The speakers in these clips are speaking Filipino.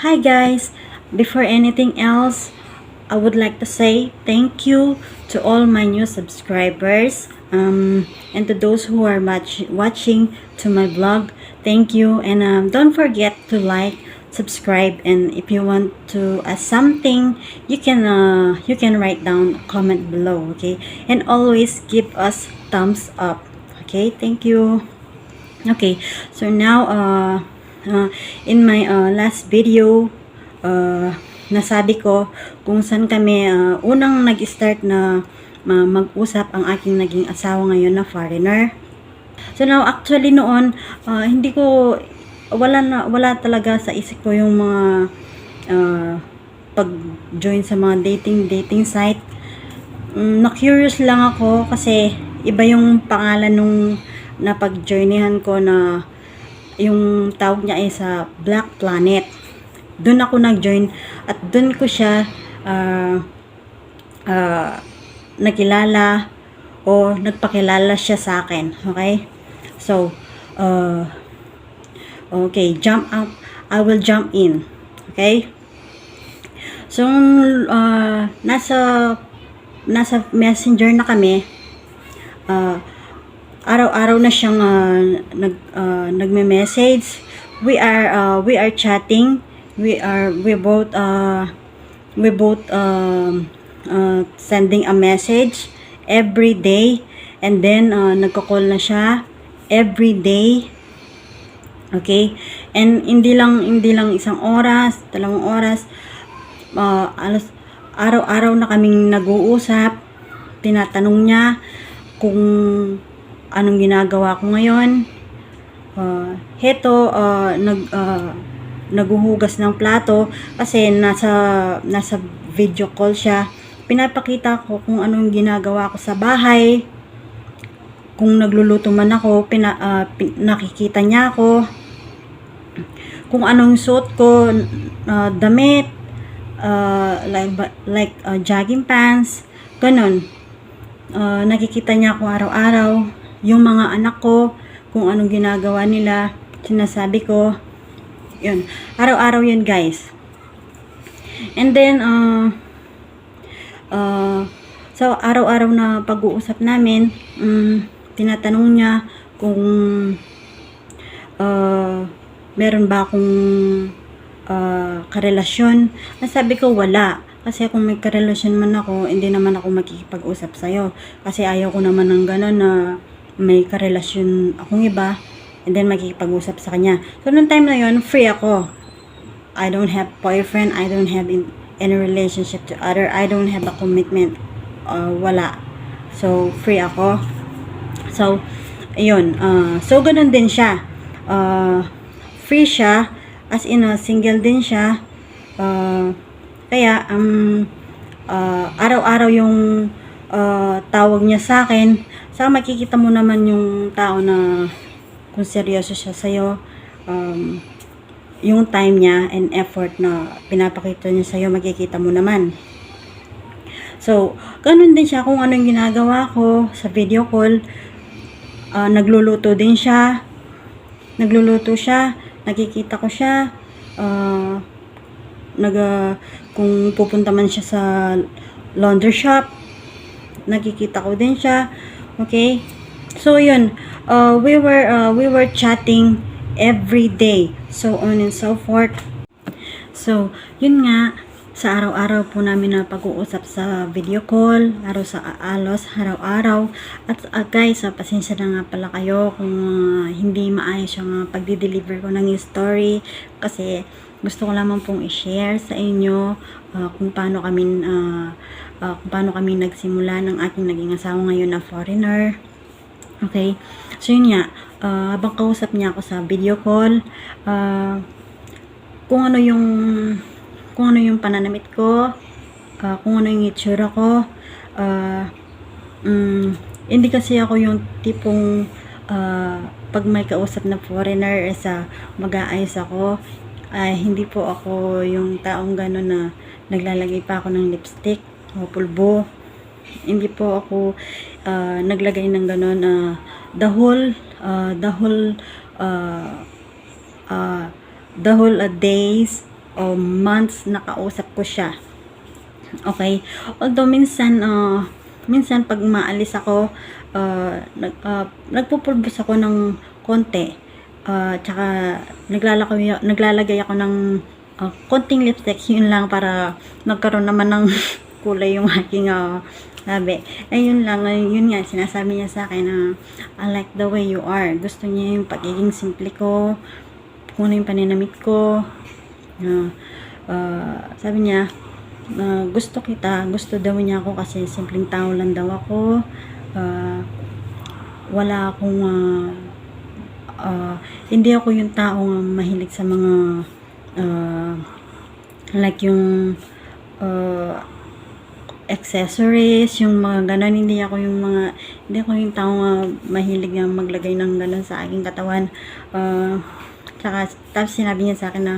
Hi guys! Before anything else, I would like to say thank you to all my new subscribers and to those who are watching to my vlog. Thank you, and don't forget to like, subscribe, and if you want to ask something, you can write down a comment below. Okay, and always give us thumbs up. Okay, thank you. Okay, so now in my last video, nasabi ko kung saan kami unang nag-start na mag-usap ang aking naging asawa ngayon na foreigner. So now actually noon, hindi ko wala talaga sa isip ko yung mga pag-join sa mga dating site. Na-curious lang ako kasi iba yung pangalan nung napag-joinihan ko na yung tawag niya ay sa Black Planet. Doon ako nag-join at doon ko siya nakilala o nagpakilala siya sa akin. Okay? So, okay, jump out. I will jump in. Okay? So, nasa messenger na kami. Araw-araw na siyang nagme-message. We are chatting. We both sending a message every day, and then nagko-call na siya every day. Okay? And hindi lang isang oras, 2 oras, araw-araw na kaming nag-uusap. Tinatanong niya kung anong ginagawa ko ngayon. Heto, naghuhugas ng plato kasi nasa video call siya. Pinapakita ko kung anong ginagawa ko sa bahay. Kung nagluluto man ako, nakikita niya ako. Kung anong suot ko, damit, like jogging pants, ganun. Nakikita niya ako araw-araw. Yung mga anak ko, kung anong ginagawa nila, sinasabi ko. Yun. Araw-araw yun, guys. And then, so, araw-araw na pag-uusap namin, tinatanong niya kung meron ba akong karelasyon. Nasabi ko, wala. Kasi kung may karelasyon man ako, hindi naman ako makikipag-usap sa'yo. Kasi ayaw ko naman ng gano'n na may karelasyon akong iba, and then makikipag-usap sa kanya. So, noong time na yun, free ako. I don't have boyfriend, I don't have any relationship to other, I don't have a commitment. Wala. So, free ako. So, ayun. So, ganun din siya. Free siya, as in, single din siya. Kaya, araw-araw yung tawag niya sa akin. Saka makikita mo naman yung tao na kung seryoso siya sa'yo. Yung time niya and effort na pinapakita niya sa'yo, makikita mo naman. So, ganun din siya kung anong ginagawa ko sa video call. Nagluluto din siya. Nagluluto siya. Nakikita ko siya. Kung pupunta man siya sa laundry shop, nakikita ko din siya. Okay? So, yun. We were chatting every day. So on and so forth. So, yun nga. Sa araw-araw po namin na pag-uusap sa video call. Araw-araw. At guys, pasensya na nga pala kayo kung hindi maayos yung pagdi-deliver ko ng story. Kasi gusto ko lamang pong i-share sa inyo kung paano kami nagsimula ng aking naging asawa ngayon na foreigner. Okay? So, yun nga. Habang kausap niya ako sa video call, kung ano yung pananamit ko, kung ano yung itsura ko, hindi kasi ako yung tipong pag may kausap na foreigner mag-aayos ako. Hindi po ako yung taong gano'n na naglalagay pa ako ng lipstick o pulbo. Hindi po ako naglagay ng gano'n the whole days months nakausap ko siya. Okay? Although minsan pag maalis ako, nagpupulbos ako ng konti. Tsaka naglalagay ako ng konting lipstick, yun lang para nagkaroon naman ng kulay yung aking labi. Yun lang, yun nga, sinasabi niya sa akin na I like the way you are. Gusto niya yung pagiging simple ko, kung ano yung paninamit ko. Sabi niya, gusto daw niya ako kasi simpleng tao lang daw ako. Wala akong hindi ako yung taong mahilig sa mga like yung accessories, yung mga ganon. Hindi ako yung taong mahilig na maglagay ng ganon sa aking katawan. Tapos sinabi niya sa akin na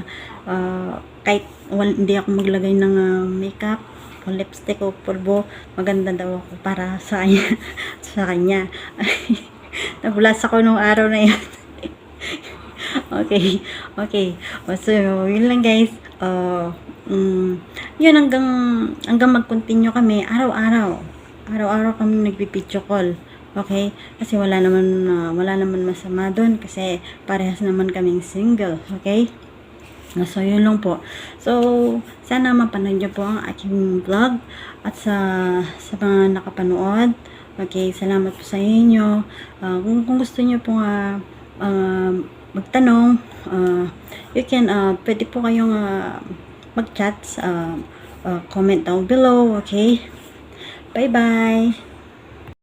kahit hindi ako maglagay ng makeup o lipstick o pulbo, maganda daw ako para sa kanya. Sa kanya. Nabulas ako nung araw na yun. Okay. So, yun lang guys. Yun hanggang mag-continue kami araw-araw kami nagpi-video call. Okay? Kasi wala naman masama doon kasi parehas naman kaming single. Okay? So, yun lang po. So, sana mapanood nyo po ang aking vlog at sa mga nakapanood. Okay, salamat po sa inyo. Kung gusto nyo po magtanong, you can, pwede po kayong mag-chat, comment down below. Okay? Bye-bye!